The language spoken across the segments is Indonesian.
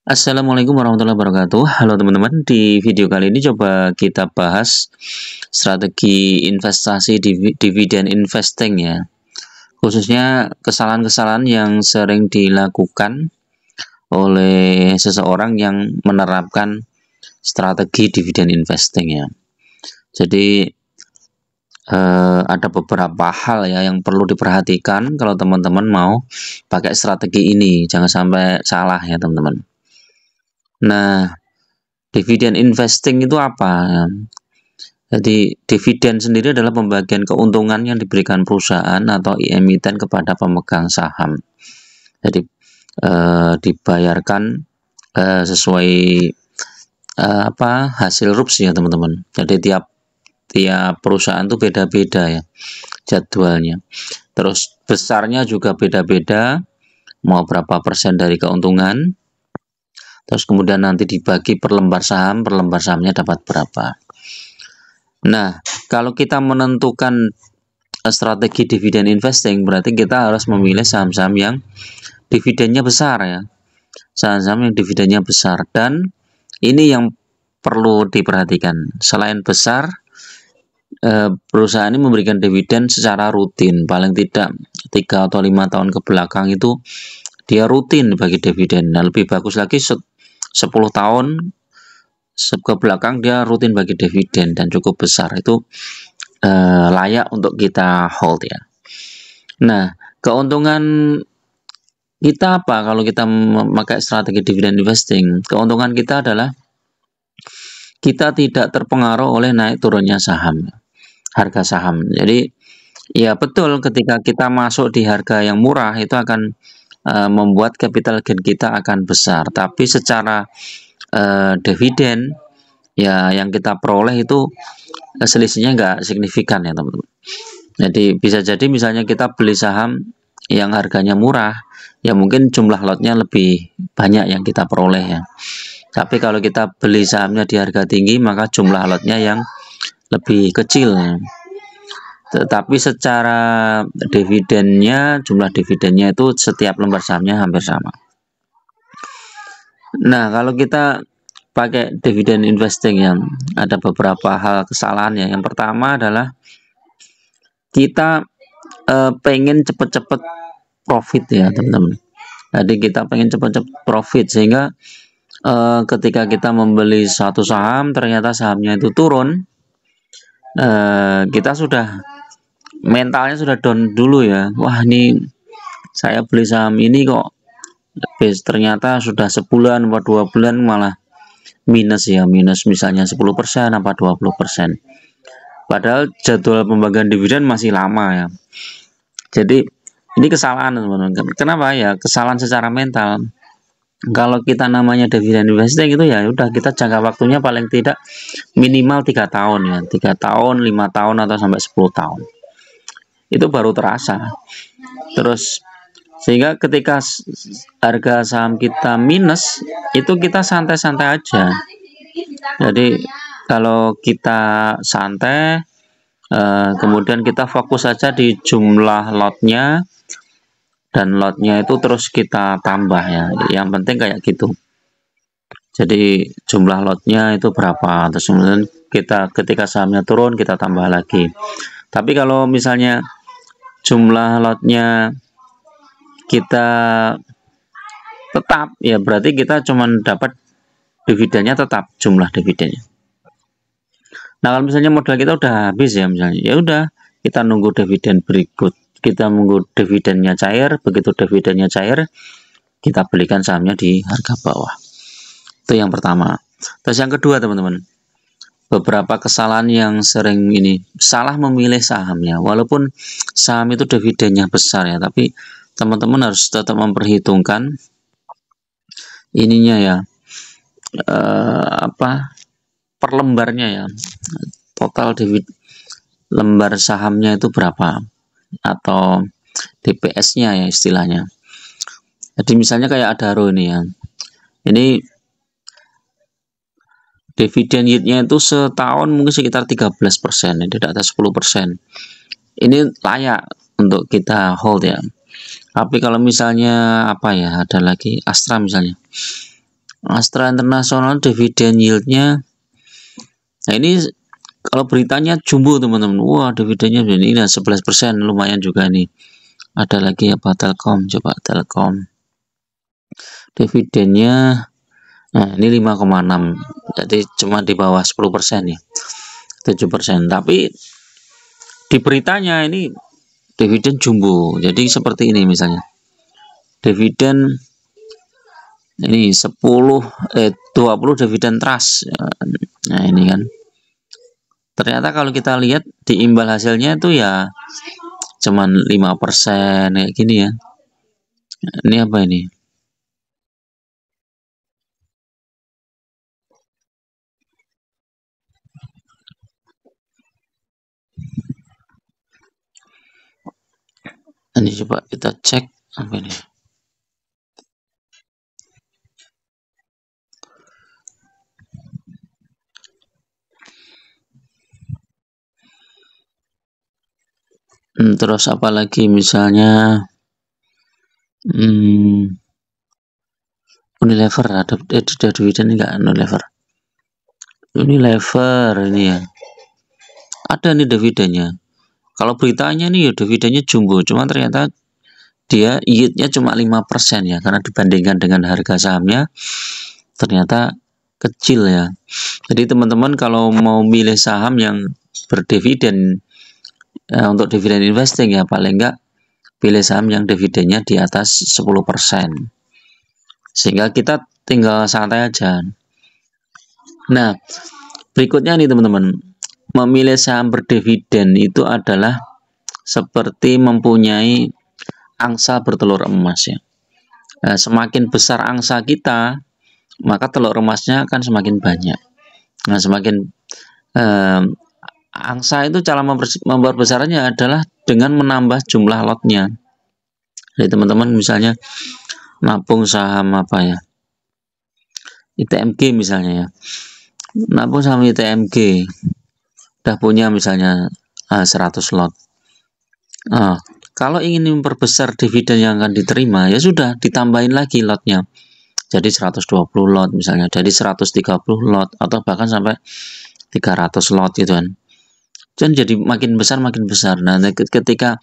Assalamualaikum warahmatullahi wabarakatuh. Halo teman-teman, di video kali ini coba kita bahas strategi investasi dividen investing ya. Khususnya kesalahan-kesalahan yang sering dilakukan oleh seseorang yang menerapkan strategi dividen investing ya. Jadi ada beberapa hal ya yang perlu diperhatikan kalau teman-teman mau pakai strategi ini. Jangan sampai salah ya teman-teman. Nah, dividen investing itu apa? Jadi dividen sendiri adalah pembagian keuntungan yang diberikan perusahaan atau emiten kepada pemegang saham. Jadi dibayarkan sesuai hasil RUPS ya teman-teman. Jadi tiap perusahaan itu beda-beda ya jadwalnya. Terus besarnya juga beda-beda. Mau berapa persen dari keuntungan? Terus kemudian nanti dibagi per lembar sahamnya dapat berapa. Nah, kalau kita menentukan strategi dividen investing, berarti kita harus memilih saham-saham yang dividennya besar ya. Saham-saham yang dividennya besar, dan ini yang perlu diperhatikan. Selain besar, perusahaan ini memberikan dividen secara rutin, paling tidak 3 atau 5 tahun ke belakang itu dia rutin bagi dividen. Nah, lebih bagus lagi 10 tahun ke belakang dia rutin bagi dividen dan cukup besar, itu layak untuk kita hold ya. Nah, keuntungan kita apa kalau kita memakai strategi dividen investing? Keuntungan kita adalah kita tidak terpengaruh oleh naik turunnya harga saham. Jadi ya betul, ketika kita masuk di harga yang murah itu akan membuat capital gain kita akan besar, tapi secara dividen ya yang kita peroleh itu selisihnya nggak signifikan ya teman-teman. Jadi bisa jadi misalnya kita beli saham yang harganya murah, ya mungkin jumlah lotnya lebih banyak yang kita peroleh ya. Tapi kalau kita beli sahamnya di harga tinggi, maka jumlah lotnya yang lebih kecil ya. Tetapi secara dividennya, jumlah dividennya itu setiap lembar sahamnya hampir sama. Nah, kalau kita pakai dividen investing yang ada beberapa hal kesalahannya. Yang pertama adalah kita pengen cepet-cepet profit ya teman-teman. Jadi kita pengen cepet-cepet profit, sehingga ketika kita membeli satu saham ternyata sahamnya itu turun, kita sudah mentalnya sudah down dulu ya. Wah, ini saya beli saham ini kok ternyata sudah sebulan atau 2 bulan malah minus ya, minus misalnya 10% apa 20%. Padahal jadwal pembagian dividen masih lama ya. Jadi ini kesalahan teman-teman. Kenapa ya? Kesalahan secara mental. Kalau kita namanya dividen investing itu ya udah, kita jangka waktunya paling tidak minimal 3 tahun ya, 3 tahun, 5 tahun atau sampai 10 tahun. Itu baru terasa. Terus sehingga ketika harga saham kita minus, itu kita santai-santai aja. Jadi kalau kita santai, kemudian kita fokus saja di jumlah lotnya, dan lotnya itu terus kita tambah ya. Yang penting kayak gitu. Jadi jumlah lotnya itu berapa, terus kemudian kita ketika sahamnya turun kita tambah lagi. Tapi kalau misalnya jumlah lotnya kita tetap ya, berarti kita cuma dapat dividennya tetap, jumlah dividennya. Nah, kalau misalnya modal kita udah habis ya misalnya, ya udah kita nunggu dividen berikut, kita nunggu dividennya cair. Begitu dividennya cair, kita belikan sahamnya di harga bawah. Itu yang pertama. Terus yang kedua teman-teman, beberapa kesalahan yang sering ini, salah memilih saham ya. Walaupun saham itu dividennya besar ya, tapi teman-teman harus tetap memperhitungkan ininya ya, per lembarnya ya, total lembar sahamnya itu berapa, atau DPS-nya ya istilahnya. Jadi misalnya kayak Adaro ini ya, ini dividen yield-nya itu setahun mungkin sekitar 13%, tidak ada 10%. Ini layak untuk kita hold ya. Tapi kalau misalnya ada lagi Astra misalnya, Astra International dividen yieldnya, nah ini kalau beritanya jumbo teman-teman, wah dividennya ini 11%, lumayan juga nih. Ada lagi apa, Telkom, coba Telkom dividennya, nah ini 5,6, jadi cuma di bawah 10% ya, 7%. Tapi di beritanya ini dividen jumbo, jadi seperti ini misalnya, dividen ini 20 dividen trust. Nah ini kan, ternyata kalau kita lihat di imbal hasilnya itu ya cuman 5% kayak gini ya. Ini apa ini? Ini coba kita cek apa ini. Terus apa lagi misalnya Unilever, ada dividen enggak? Unilever ini ya, ada nih dividennya. Kalau beritanya nih ya dividennya jumbo, cuma ternyata dia yieldnya cuma 5% ya, karena dibandingkan dengan harga sahamnya ternyata kecil ya. Jadi teman-teman kalau mau milih saham yang berdividen untuk dividen investing ya, paling enggak pilih saham yang dividennya di atas 10%, sehingga kita tinggal santai aja. Nah, berikutnya nih teman-teman, memilih saham berdividen itu adalah seperti mempunyai angsa bertelur emas ya. Nah, semakin besar angsa kita, maka telur emasnya akan semakin banyak. Nah, semakin angsa itu cara memperbesarnya adalah dengan menambah jumlah lotnya. Jadi teman-teman misalnya nabung saham apa ya, ITMG misalnya ya, nabung saham ITMG udah punya misalnya 100 lot. Kalau ingin memperbesar dividen yang akan diterima, ya sudah ditambahin lagi lotnya, jadi 120 lot misalnya, jadi 130 lot atau bahkan sampai 300 lot gitu kan. Dan jadi makin besar makin besar. Nah, ketika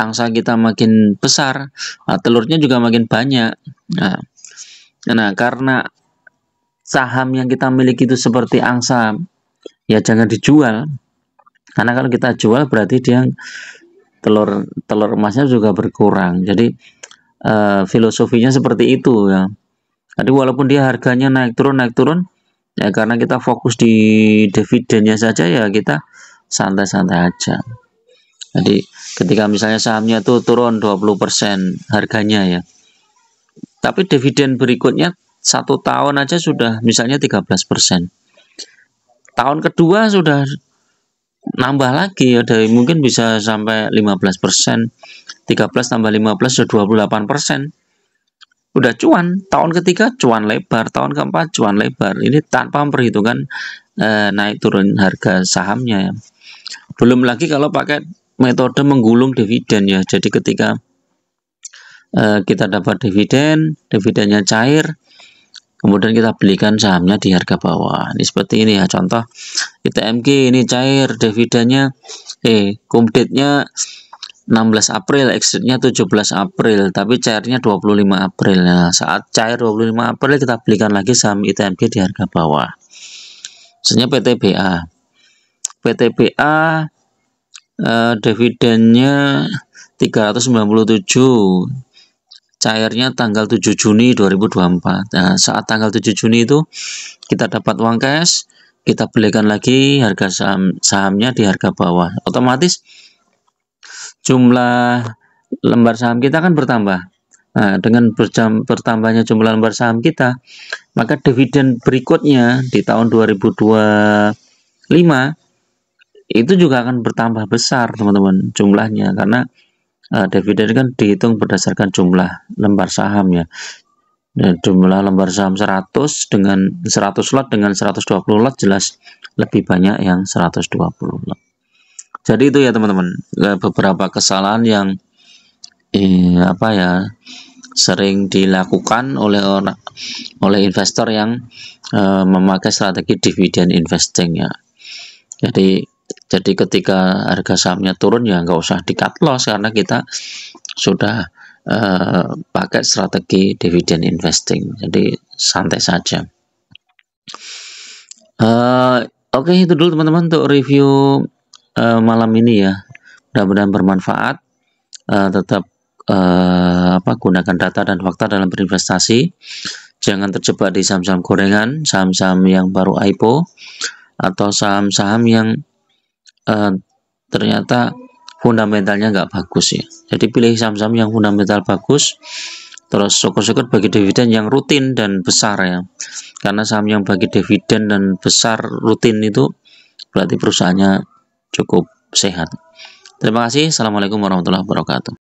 angsa kita makin besar, telurnya juga makin banyak. Nah, karena saham yang kita miliki itu seperti angsa, ya jangan dijual. Karena kalau kita jual berarti dia telur emasnya juga berkurang. Jadi filosofinya seperti itu ya. Jadi walaupun dia harganya naik turun, ya karena kita fokus di dividennya saja, ya kita santai-santai aja. Jadi ketika misalnya sahamnya tuh turun 20% harganya ya, tapi dividen berikutnya 1 tahun aja sudah misalnya 13%. Tahun kedua sudah nambah lagi ya, dari mungkin bisa sampai 15%. 13 tambah 15 sudah 28%. Udah cuan. Tahun ketiga cuan lebar, tahun keempat cuan lebar. Ini tanpa memperhitungkan naik turun harga sahamnya ya. Belum lagi kalau pakai metode menggulung dividen ya. Jadi ketika kita dapat dividennya cair, kemudian kita belikan sahamnya di harga bawah. Ini seperti ini ya, contoh ITMG ini cair dividennya, cum date-nya 16 April, exit-nya 17 April, tapi cairnya 25 April. Nah, saat cair 25 April kita belikan lagi saham ITMG di harga bawah. Misalnya PTBA dividennya 397, cairnya tanggal 7 Juni 2024. Nah, saat tanggal 7 Juni itu kita dapat uang cash, kita belikan lagi harga sahamnya di harga bawah. Otomatis jumlah lembar saham kita kan bertambah. Nah, dengan bertambahnya jumlah lembar saham kita, maka dividen berikutnya di tahun 2025 itu juga akan bertambah besar teman-teman jumlahnya, karena dividen kan dihitung berdasarkan jumlah lembar saham ya. Jumlah lembar saham 100 dengan 100 lot dengan 120 lot jelas lebih banyak yang 120 lot. Jadi itu ya teman-teman, beberapa kesalahan yang sering dilakukan oleh investor yang memakai strategi dividen investing ya. Jadi ketika harga sahamnya turun ya nggak usah di cut loss karena kita sudah pakai strategi dividen investing. Jadi santai saja. Oke, itu dulu teman-teman untuk review malam ini ya. Mudah-mudahan bermanfaat. Tetap gunakan data dan fakta dalam berinvestasi. Jangan terjebak di saham-saham gorengan, saham-saham yang baru IPO, atau saham-saham yang ternyata fundamentalnya nggak bagus ya. Jadi pilih saham-saham yang fundamental bagus, terus syukur-syukur bagi dividen yang rutin dan besar ya. Karena saham yang bagi dividen dan besar rutin itu berarti perusahaannya cukup sehat. Terima kasih. Assalamualaikum warahmatullahi wabarakatuh.